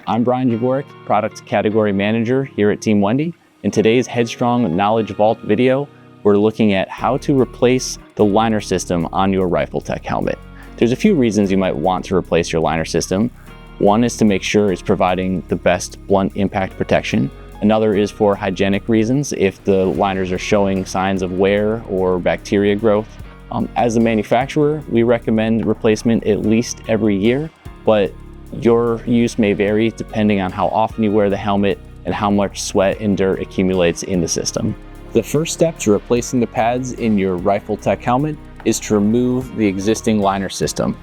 I'm Brian Javorek, Product Category Manager here at Team Wendy. In today's Headstrong Knowledge Vault video, we're looking at how to replace the liner system on your RIFLETECH helmet. There's a few reasons you might want to replace your liner system. One is to make sure it's providing the best blunt impact protection. Another is for hygienic reasons, if the liners are showing signs of wear or bacteria growth. As a manufacturer, we recommend replacement at least every year, but your use may vary depending on how often you wear the helmet and how much sweat and dirt accumulates in the system. The first step to replacing the pads in your RIFLETECH helmet is to remove the existing liner system.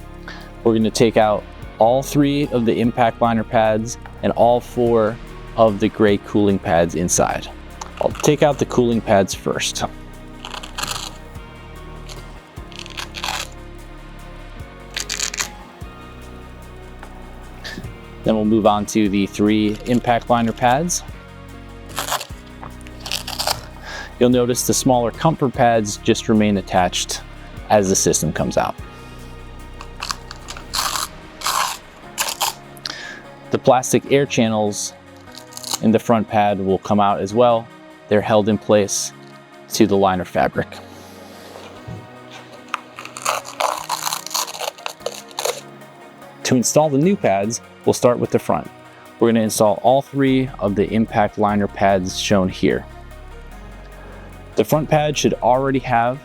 We're going to take out all 3 of the impact liner pads and all 4 of the gray cooling pads inside. I'll take out the cooling pads first. Then we'll move on to the 3 impact liner pads. You'll notice the smaller comfort pads just remain attached as the system comes out. The plastic air channels in the front pad will come out as well. They're held in place to the liner fabric. To install the new pads, we'll start with the front. We're going to install all 3 of the impact liner pads shown here. The front pad should already have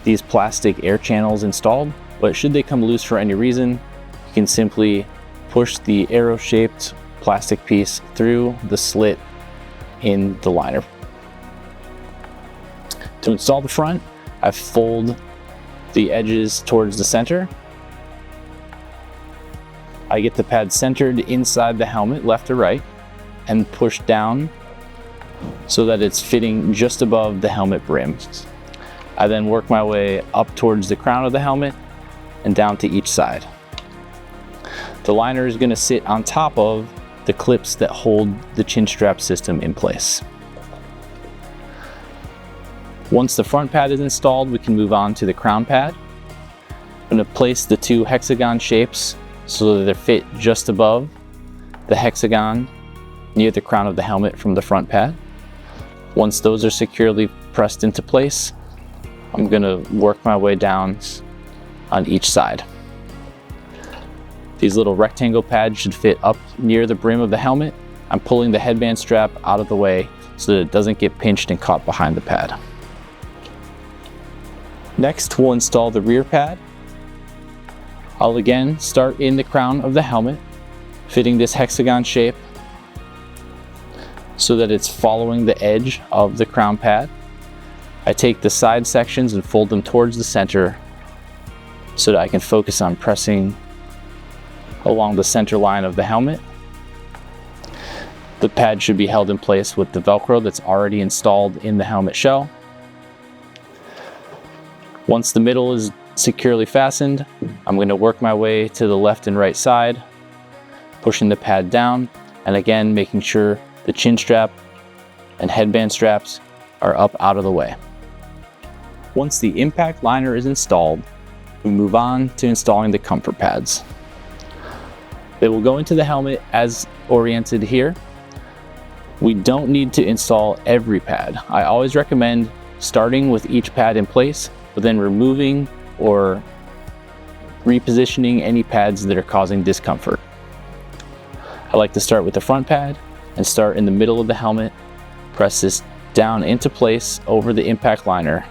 these plastic air channels installed, but should they come loose for any reason, you can simply push the arrow-shaped plastic piece through the slit in the liner. To install the front, I fold the edges towards the center. I get the pad centered inside the helmet, left to right, and push down so that it's fitting just above the helmet brim. I then work my way up towards the crown of the helmet and down to each side. The liner is going to sit on top of the clips that hold the chin strap system in place. Once the front pad is installed, we can move on to the crown pad. I'm going to place the 2 hexagon shapes so that they're fit just above the hexagon near the crown of the helmet from the front pad. Once those are securely pressed into place, I'm going to work my way down on each side. These little rectangle pads should fit up near the brim of the helmet. I'm pulling the headband strap out of the way so that it doesn't get pinched and caught behind the pad. Next, we'll install the rear pad. I'll again start in the crown of the helmet, fitting this hexagon shape so that it's following the edge of the crown pad. I take the side sections and fold them towards the center so that I can focus on pressing along the center line of the helmet. The pad should be held in place with the Velcro that's already installed in the helmet shell. Once the middle is securely fastened, I'm going to work my way to the left and right side, pushing the pad down, and again making sure the chin strap and headband straps are up out of the way. Once the impact liner is installed, we move on to installing the comfort pads. They will go into the helmet as oriented here. We don't need to install every pad. I always recommend starting with each pad in place, but then removing or repositioning any pads that are causing discomfort. I like to start with the front pad and start in the middle of the helmet, press this down into place over the impact liner.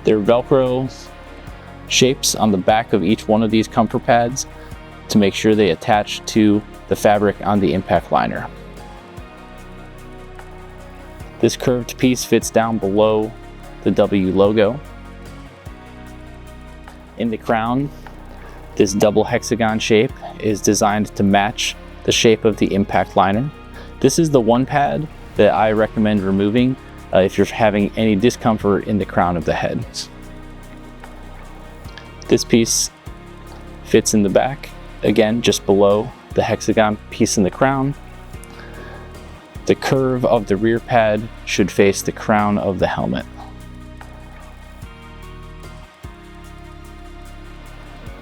There are Velcro shapes on the back of each one of these comfort pads to make sure they attach to the fabric on the impact liner. This curved piece fits down below the W logo. In the crown, this double hexagon shape is designed to match the shape of the impact liner. This is the one pad that I recommend removing if you're having any discomfort in the crown of the head. This piece fits in the back, again just below the hexagon piece in the crown. The curve of the rear pad should face the crown of the helmet.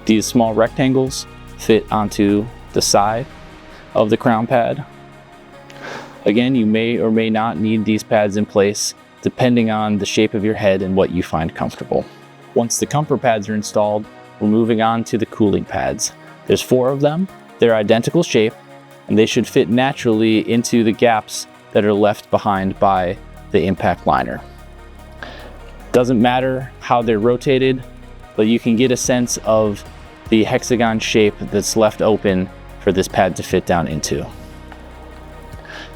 These small rectangles fit onto the side of the crown pad. Again, you may or may not need these pads in place depending on the shape of your head and what you find comfortable. Once the comfort pads are installed, we're moving on to the cooling pads. There's 4 of them. They're identical shape, and they should fit naturally into the gaps that are left behind by the impact liner. Doesn't matter how they're rotated, but you can get a sense of the hexagon shape that's left open for this pad to fit down into.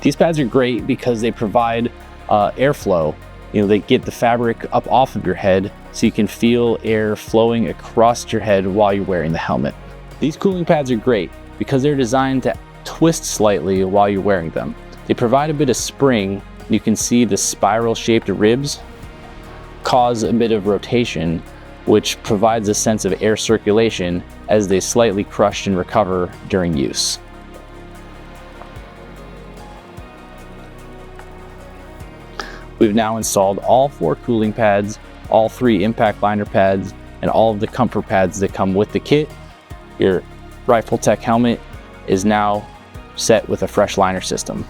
These pads are great because they provide airflow. They get the fabric up off of your head so you can feel air flowing across your head while you're wearing the helmet. These cooling pads are great because they're designed to twist slightly while you're wearing them. They provide a bit of spring. You can see the spiral shaped ribs cause a bit of rotation, which provides a sense of air circulation as they slightly crush and recover during use. We've now installed all 4 cooling pads, all 3 impact liner pads, and all of the comfort pads that come with the kit. Your RIFLETECH helmet is now set with a fresh liner system.